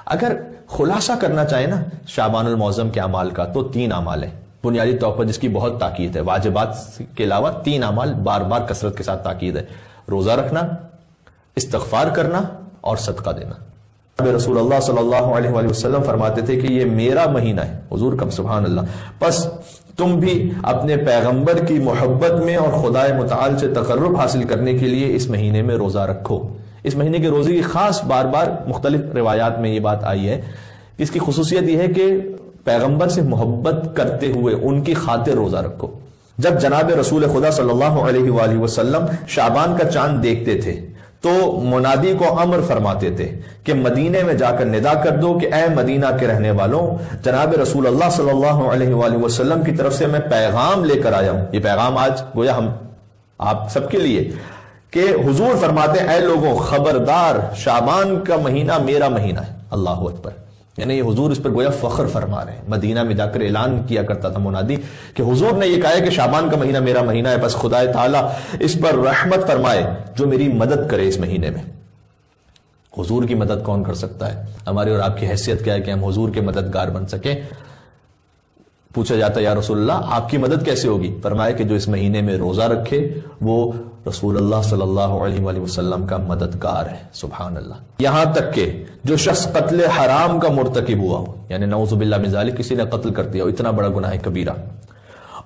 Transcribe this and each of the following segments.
اگر خلاصہ کرنا چاہیں نا شعبان المعظم کے اعمال کا تو 3 اعمال ہیں بنیادی طور پر جس کی بہت تاکید ہے. واجبات کے علاوہ 3 اعمال بار بار کثرت کے ساتھ تاکید ہے. روزہ رکھنا، استغفار کرنا اور صدقہ دینا. رسول اللہ صلی اللہ علیہ وآلہ وسلم فرماتے تھے کہ یہ میرا مہینہ ہے. حضور کم سبحان اللہ. پس تم بھی اپنے پیغمبر کی محبت میں اور خدا متعال سے تقرب حاصل کرنے کے لیے اس مہینے میں روزہ رکھو. اس مہینے کے روزے کی خاص بار بار مختلف روایات میں یہ بات آئی ہے. اس کی خصوصیت یہ ہے کہ پیغمبر سے محبت کرتے ہوئے ان کی خاطر روزہ رکھو. جب جناب رسول خدا صلی اللہ علیہ وآلہ وسلم شعبان کا چاند دیکھتے تھے تو منادی کو امر فرماتے تھے کہ مدینے میں جا کر ندا کر دو کہ اے مدینہ کے رہنے والوں، جناب رسول اللہ صلی اللہ علیہ وآلہ وسلم کی طرف سے میں پیغام لے کر آیا ہوں. یہ پیغام آج گویا ہم آپ سب کے لیے کہ حضور فرماتے ہیں اے لوگوں خبردار، شعبان کا مہینہ میرا مہینہ ہے. اللہ اکبر. یعنی یہ حضور اس پر گویا فخر فرما رہے ہیں. مدینہ میں جا کر اعلان کیا کرتا تھا منادی کہ حضور نے یہ کہا ہے کہ شعبان کا مہینہ میرا مہینہ ہے، بس خدا تعالیٰ اس پر رحمت فرمائے جو میری مدد کرے اس مہینے میں. حضور کی مدد کون کر سکتا ہے؟ ہماری اور آپ کی حیثیت کیا ہے کہ ہم حضور کے مددگار بن سکیں؟ پوچھا جاتا ہے یا رسول اللہ آپ کی مدد کیسے ہوگی؟ فرمایا کہ جو اس مہینے میں روزہ رکھے وہ رسول اللہ صلی اللہ علیہ وآلہ وسلم کا مددگار ہے. سبحان اللہ. یہاں تک کہ جو شخص قتل حرام کا مرتکب ہوا ہو، یعنی نعوذ باللہ من ذالک کسی نے قتل کر دیا ہو، اتنا بڑا گناہ کبیرہ،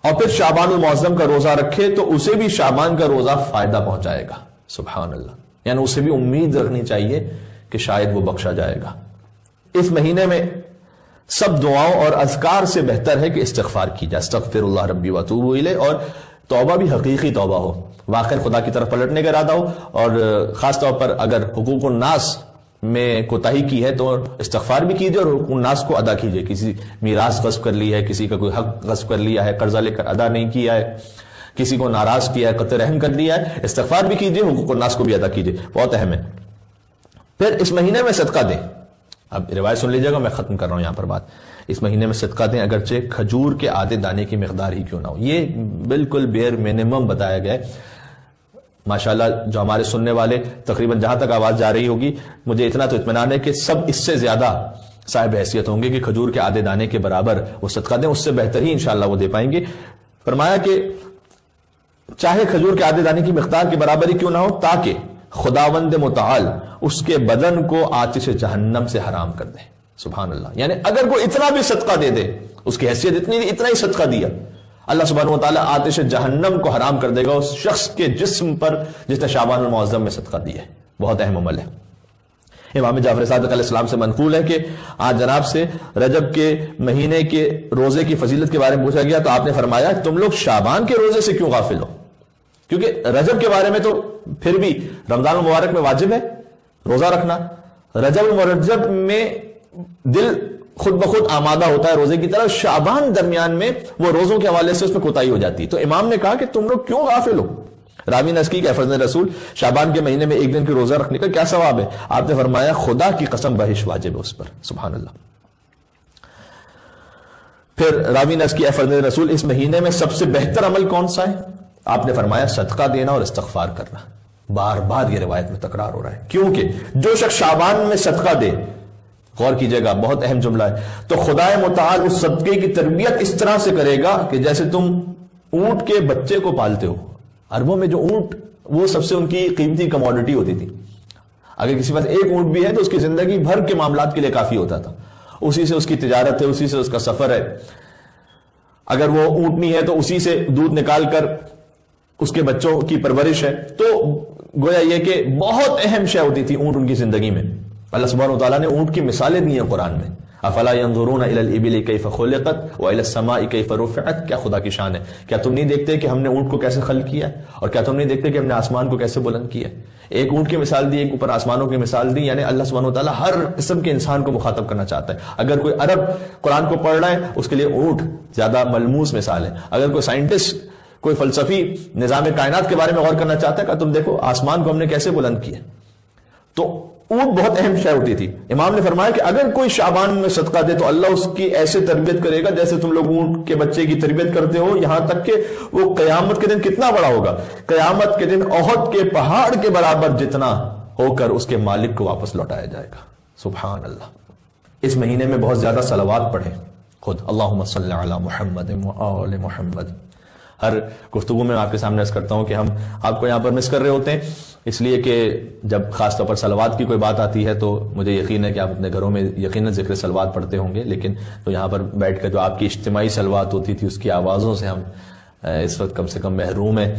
اور پھر شعبان المعظم کا روزہ رکھے تو اسے بھی شعبان کا روزہ فائدہ پہنچائے گا. سبحان اللہ. یعنی اسے بھی امید رکھنی چاہیے کہ شاید وہ بخشا جائے گا. اس مہینے میں سب دعاؤں اور اذکار سے بہتر ہے کہ استغفار کی جائے. استغفر اللہ ربی واتوب الیہ. اور توبہ بھی حقیقی توبہ ہو، واقع خدا کی طرف پلٹنے کا ارادہ ہو. اور خاص طور پر اگر حقوق الناس میں کوتاہی کی ہے تو استغفار بھی کیجیے اور حقوق الناس کو ادا کیجیے. کسی میراث غصب کر لی ہے، کسی کا کوئی حق غصب کر لیا ہے، قرضہ لے کر ادا نہیں کیا ہے، کسی کو ناراض کیا ہے، قطع رحم کر دیا ہے، استغفار بھی کیجیے، حقوق الناس کو بھی ادا کیجیے. بہت اہم ہے. پھر اس مہینے میں صدقہ دیں. اب روایت سن لیجیے گا، میں ختم کر رہا ہوں یہاں پر بات. اس مہینے میں صدقہ دیں اگرچہ کھجور کے آدھے دانے کی مقدار ہی کیوں نہ ہو. یہ بالکل بیئر منیمم بتایا گیا ہے. ماشاءاللہ جو ہمارے سننے والے تقریباً جہاں تک آواز جا رہی ہوگی مجھے اتنا تو اطمینان ہے کہ سب اس سے زیادہ صاحب حیثیت ہوں گے کہ کھجور کے آدھے دانے کے برابر وہ صدقہ دیں. اس سے بہتر ہی انشاءاللہ وہ دے پائیں گے. فرمایا کہ چاہے کھجور کے آدھے دانے کی مقدار کے برابر ہی کیوں نہ ہو تاکہ خداوند متعال اس کے بدن کو آتش جہنم سے حرام کر دے. سبحان اللہ. یعنی اگر کوئی اتنا بھی صدقہ دے دے، اس کی حیثیت اتنا ہی صدقہ دیا، اللہ سبحانہ وتعالی آتش جہنم کو حرام کر دے گا اس شخص کے جسم پر جس نے شعبان المعظم میں صدقہ دیا ہے. بہت اہم عمل ہے. امام جعفر صادق علیہ السلام سے منقول ہے کہ آج جناب سے رجب کے مہینے کے روزے کی فضیلت کے بارے میں پوچھا گیا تو آپ نے فرمایا تم لوگ شعبان کے روزے سے کیوں غافل ہو؟ کیونکہ رجب کے بارے میں تو پھر بھی رمضان المبارک میں واجب ہے روزہ رکھنا. رجب المرجب میں دل خود بخود آمادہ ہوتا ہے روزے کی طرف. شعبان درمیان میں وہ روزوں کے حوالے سے اس میں کوتاہی ہو جاتی ہے. تو امام نے کہا کہ تم لوگ کیوں غافل ہو؟ راوی نے کی کہ فرزند رسول شعبان کے مہینے میں ایک دن کی روزہ رکھنے کا کیا ثواب ہے؟ آپ نے فرمایا خدا کی قسم بہش واجب ہے اس پر. سبحان اللہ. پھر راوی نے کی فرزند رسول اس مہینے میں سب سے بہتر عمل کون سا ہے؟ آپ نے فرمایا صدقہ دینا اور استغفار کرنا. بار بار یہ روایت میں تکرار ہو رہا ہے کیونکہ جو شخص شعبان میں صدقہ دے، غور کیجئے گا بہت اہم جملہ ہے، تو خدا متعال اس صدقے کی تربیت اس طرح سے کرے گا کہ جیسے تم اونٹ کے بچے کو پالتے ہو. عربوں میں جو اونٹ وہ سب سے ان کی قیمتی کموڈٹی ہوتی تھی. اگر کسی پاس ایک اونٹ بھی ہے تو اس کی زندگی بھر کے معاملات کے لیے کافی ہوتا تھا. اسی سے اس کی تجارت ہے، اسی سے اس کا سفر ہے. اگر وہ اونٹنی ہے تو اسی سے دودھ نکال کر اس کے بچوں کی پرورش ہے. تو گویا یہ کہ بہت اہم شے ہوتی تھی اونٹ ان کی زندگی میں. اللہ سبحانہ وتعالیٰ نے اونٹ کی مثالیں دی ہیں قرآن میں. افلا ينظرون الى الابل كيف خلقت والى السماء كيف رفعت. کیا خدا کی شان ہے. کیا تم نہیں دیکھتے کہ ہم نے اونٹ کو کیسے خلق کیا ہے، اور کیا تم نہیں دیکھتے کہ ہم نے آسمان کو کیسے بلند کیا ہے. ایک اونٹ کی مثال دی، ایک اوپر آسمانوں کی مثال دی. یعنی اللہ سبحانہ وتعالیٰ ہر قسم کے انسان کو مخاطب کرنا چاہتا ہے. اگر کوئی عرب قرآن کو پڑھ رہا ہے اس کے لیے اونٹ زیادہ ملموس مثال ہے. اگر کوئی سائنٹسٹ کوئی فلسفی نظام کائنات کے بارے میں غور کرنا چاہتا ہے کہ تم دیکھو آسمان کو ہم نے کیسے بلند کیا. تو اونٹ بہت اہم شے ہوتی تھی. امام نے فرمایا کہ اگر کوئی شعبان میں صدقہ دے تو اللہ اس کی ایسے تربیت کرے گا جیسے تم لوگ اونٹ کے بچے کی تربیت کرتے ہو. یہاں تک کہ وہ قیامت کے دن کتنا بڑا ہوگا، قیامت کے دن احد کے پہاڑ کے برابر جتنا ہو کر اس کے مالک کو واپس لوٹایا جائے گا. سبحان اللہ. اس مہینے میں بہت زیادہ صلوات پڑھیں خود، اللہم صلی علی محمد و آل محمد. ہر گفتگو میں آپ کے سامنے عرض کرتا ہوں کہ ہم آپ کو یہاں پر مس کر رہے ہوتے ہیں، اس لیے کہ جب خاص طور پر صلوات کی کوئی بات آتی ہے تو مجھے یقین ہے کہ آپ اپنے گھروں میں یقیناً ذکر صلوات پڑھتے ہوں گے، لیکن تو یہاں پر بیٹھ کر جو آپ کی اجتماعی صلوات ہوتی تھی اس کی آوازوں سے ہم اس وقت کم سے کم محروم ہیں.